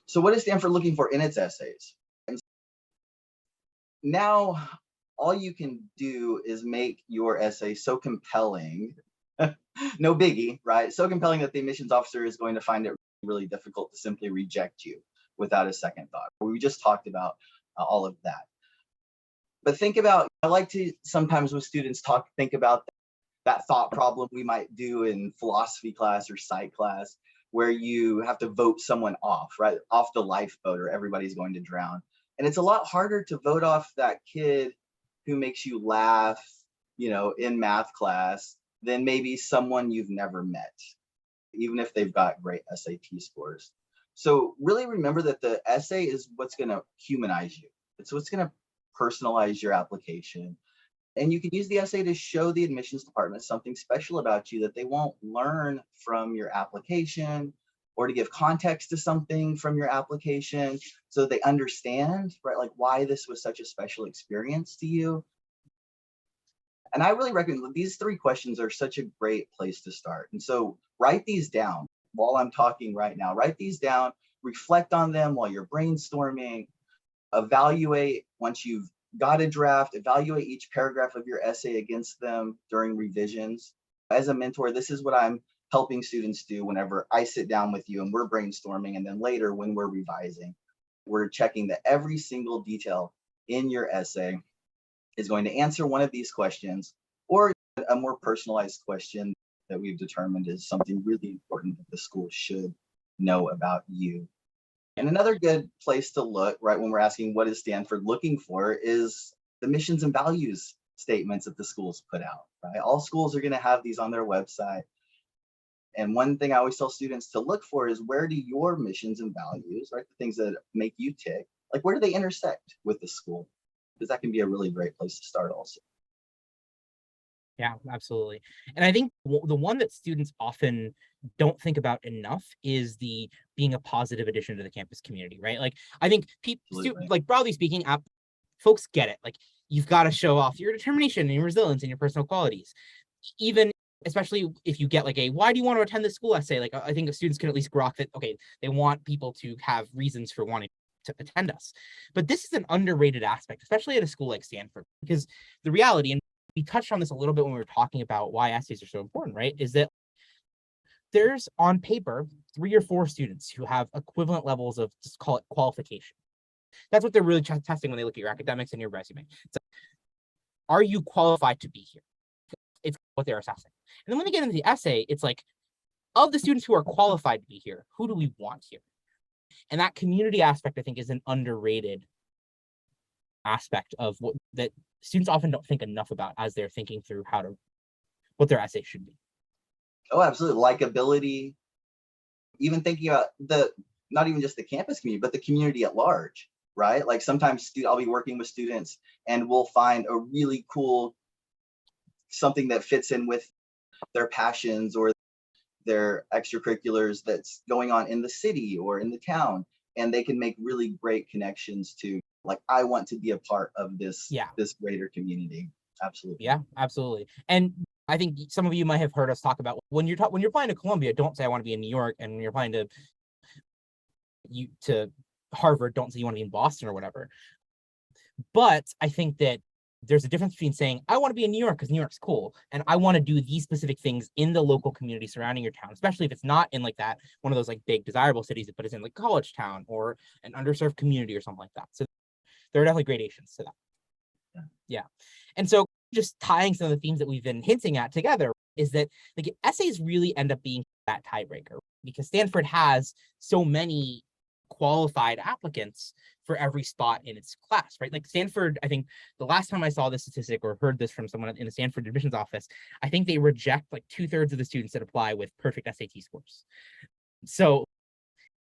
So what is Stanford looking for in its essays? And now all you can do is make your essay so compelling, no biggie, right? So compelling that the admissions officer is going to find it really difficult to simply reject you without a second thought. We just talked about all of that. But think about, I like to sometimes with students think about that thought problem we might do in philosophy class or psych class, where you have to vote someone off, right? Off the lifeboat or everybody's going to drown. And it's a lot harder to vote off that kid who makes you laugh, in math class than maybe someone you've never met, even if they've got great SAT scores. So really remember that the essay is what's going to humanize you. It's what's going to personalize your application. And you can use the essay to show the admissions department something special about you that they won't learn from your application, or to give context to something from your application so they understand, right, like why this was such a special experience to you. And I really recommend these 3 questions are such a great place to start. And so write these down while I'm talking right now. Write these down, reflect on them while you're brainstorming, evaluate once you've got a draft, evaluate each paragraph of your essay against them during revisions. As a mentor, this is what I'm helping students do whenever I sit down with you and we're brainstorming, and then later when we're revising, we're checking that every single detail in your essay is going to answer one of these questions, or a more personalized question that we've determined is something really important that the school should know about you. And another good place to look, right, when we're asking what is Stanford looking for, is the missions and values statements that the schools put out, right? All schools are going to have these on their website. And one thing I always tell students to look for is, where do your missions and values, right, the things that make you tick, like where do they intersect with the school? Because that can be a really great place to start also. Yeah, absolutely. And I think the one that students often don't think about enough is the being a positive addition to the campus community, right? Like, I think like broadly speaking, folks get it. Like, you've got to show off your determination and your resilience and your personal qualities. Even especially if you get like why do you want to attend this school essay? Like, I think students can at least grok that, okay, they want people to have reasons for wanting to attend us. But this is an underrated aspect, especially at a school like Stanford, because the reality, and we touched on this a little bit when we were talking about why essays are so important, right, is that there's on paper 3 or 4 students who have equivalent levels of, just call it qualification. That's what they're really testing when they look at your academics and your resume. So, are you qualified to be here? It's what they're assessing. And then when they get into the essay, it's like, of the students who are qualified to be here, who do we want here? And that community aspect, I think, is an underrated aspect of what that students often don't think enough about as they're thinking through what their essay should be. Oh, absolutely. Likability, even thinking about not even just the campus community, but the community at large, right? Like sometimes I'll be working with students and we'll find a really cool, something that fits in with their passions or their extracurriculars that's going on in the city or in the town. And they can make really great connections to, like, I want to be a part of this greater community. Absolutely. Yeah, absolutely. And I think some of you might have heard us talk about when you're applying to Columbia, don't say I want to be in New York, and when you're applying to Harvard, don't say you want to be in Boston or whatever. But I think that there's a difference between saying I want to be in New York because New York's cool, and I want to do these specific things in the local community surrounding your town, especially if it's not in like that one of those like big desirable cities, but it's in like college town or an underserved community or something like that. So there are definitely gradations to that. Yeah. And so just tying some of the themes that we've been hinting at together is that like essays really end up being that tiebreaker, because Stanford has so many qualified applicants for every spot in its class, right? Like Stanford, I think the last time I saw this statistic or heard this from someone in the Stanford admissions office, I think they reject like 2/3 of the students that apply with perfect SAT scores. So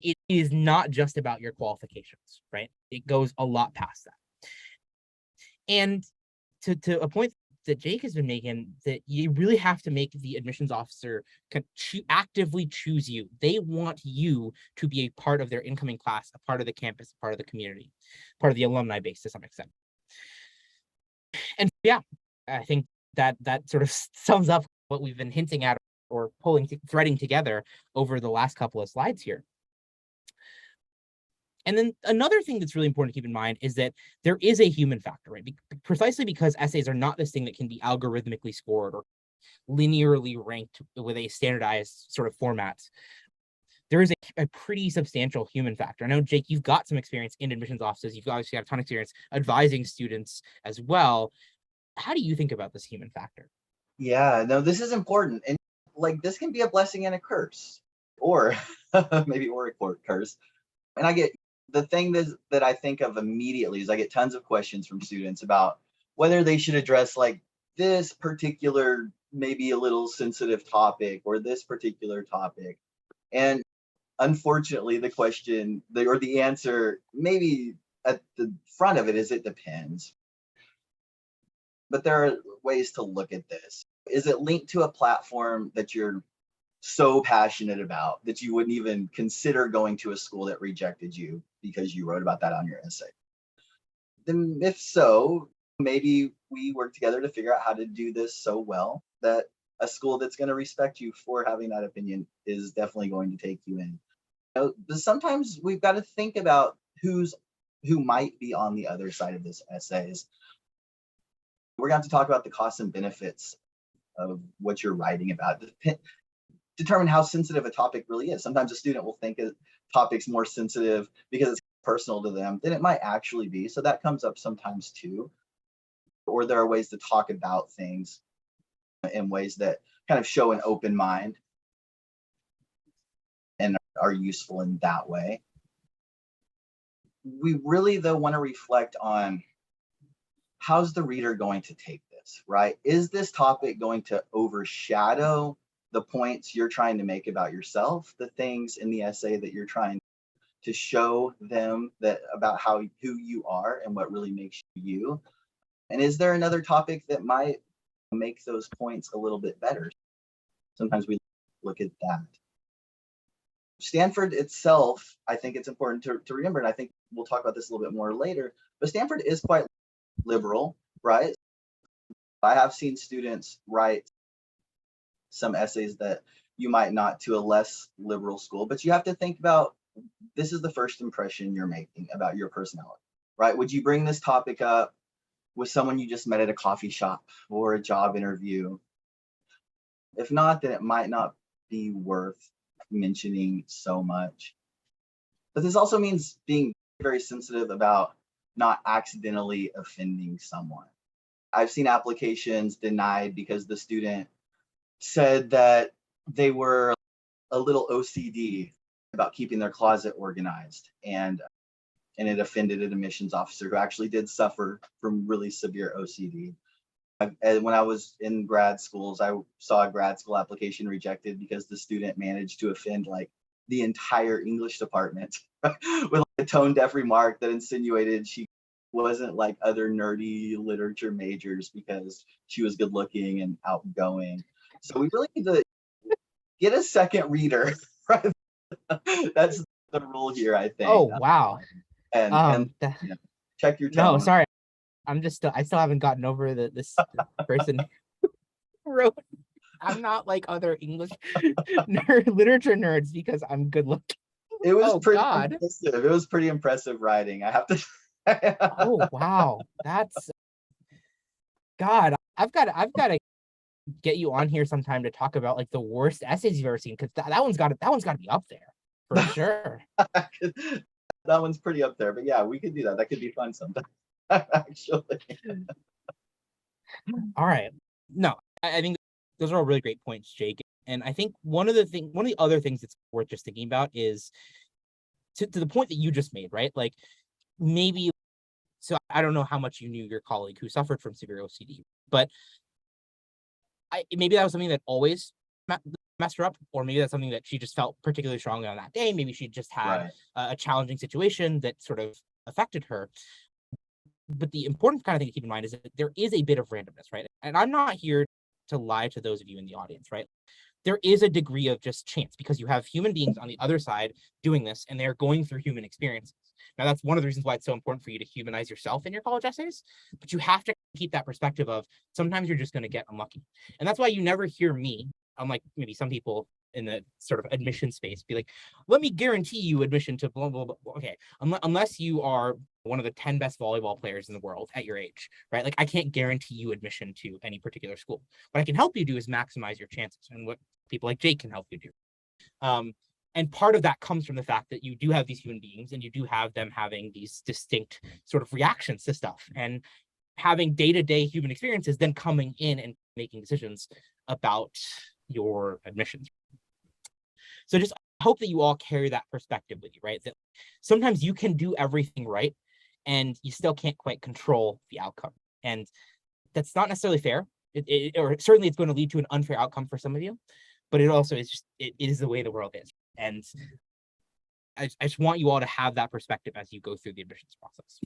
it is not just about your qualifications, right? It goes a lot past that. And to a point that Jake has been making, that you really have to make the admissions officer actively choose you. They want you to be a part of their incoming class, a part of the campus, a part of the community, part of the alumni base to some extent. And yeah, I think that sort of sums up what we've been hinting at or threading together over the last couple of slides here. And then another thing that's really important to keep in mind is that there is a human factor, right? Precisely because essays are not this thing that can be algorithmically scored or linearly ranked with a standardized sort of format. There is a pretty substantial human factor. I know, Jake, you've got some experience in admissions offices. You've obviously got a ton of experience advising students as well. How do you think about this human factor? Yeah, no, this is important. And like, this can be a blessing and a curse, or maybe or a curse. And I get the thing that I think of immediately is I get tons of questions from students about whether they should address like this particular, maybe a little sensitive topic or this particular topic. And unfortunately, the question or the answer maybe at the front of it is it depends. But there are ways to look at this. Is it linked to a platform that you're so passionate about that you wouldn't even consider going to a school that rejected you because you wrote about that on your essay? Then if so, maybe we work together to figure out how to do this so well that a school that's going to respect you for having that opinion is definitely going to take you in. But sometimes we've got to think about who might be on the other side of this essays. We're going to have to talk about the costs and benefits of what you're writing about. Determine how sensitive a topic really is. Sometimes a student will think a topic's more sensitive because it's personal to them than it might actually be. So that comes up sometimes too. Or there are ways to talk about things in ways that kind of show an open mind and are useful in that way. We really, though, want to reflect on how's the reader going to take this, right? Is this topic going to overshadow the points you're trying to make about yourself, the things in the essay that you're trying to show them that about who you are and what really makes you? And is there another topic that might make those points a little bit better? Sometimes we look at that. Stanford itself, I think it's important to remember, and I think we'll talk about this a little bit more later, but Stanford is quite liberal, right? I have seen students write some essays that you might not to a less liberal school, but you have to think about, this is the first impression you're making about your personality, right? Would you bring this topic up with someone you just met at a coffee shop or a job interview? If not, then it might not be worth mentioning so much. But this also means being very sensitive about not accidentally offending someone. I've seen applications denied because the student said that they were a little OCD about keeping their closet organized, and it offended an admissions officer who actually did suffer from really severe OCD. And when I was in grad schools, I saw a grad school application rejected because the student managed to offend like the entire English department with like a tone-deaf remark that insinuated she wasn't like other nerdy literature majors because she was good looking and outgoing. So we really need to get a second reader, right? That's the rule here, I think. Oh, wow. And check your tone. No, sorry. I still haven't gotten over this person wrote, I'm not like other English literature nerds because I'm good looking. It was impressive. It was pretty impressive writing. I have to. Oh, wow. That's God. I've got to get you on here sometime to talk about like the worst essays you've ever seen, because that one's got to be up there for sure. That one's pretty up there, but yeah, we could do that. That could be fun sometime. Actually. All right. No, I think those are all really great points, Jake. And I think one of the other things that's worth just thinking about is to the point that you just made, right? Like maybe, so I don't know how much you knew your colleague who suffered from severe OCD, but maybe that was something that always messed her up, or maybe that's something that she just felt particularly strongly on that day. Maybe she just had a challenging situation that sort of affected her. But the important kind of thing to keep in mind is that there is a bit of randomness, right? And I'm not here to lie to those of you in the audience, right? There is a degree of just chance because you have human beings on the other side doing this and they're going through human experiences. Now, that's one of the reasons why it's so important for you to humanize yourself in your college essays, but you have to keep that perspective of sometimes you're just going to get unlucky. And that's why you never hear me, unlike maybe some people in the sort of admission space, be like, let me guarantee you admission to blah, blah, blah. Okay, unless you are one of the 10 best volleyball players in the world at your age, right? Like, I can't guarantee you admission to any particular school. What I can help you do is maximize your chances, and what people like Jake can help you do. And part of that comes from the fact that you do have these human beings, and you do have them having these distinct sort of reactions to stuff, and having day-to-day human experiences, then coming in and making decisions about your admissions. So just hope that you all carry that perspective with you, right? That sometimes you can do everything right and you still can't quite control the outcome. And that's not necessarily fair. Or certainly it's going to lead to an unfair outcome for some of you, but it also is just, it is the way the world is. And I just want you all to have that perspective as you go through the admissions process.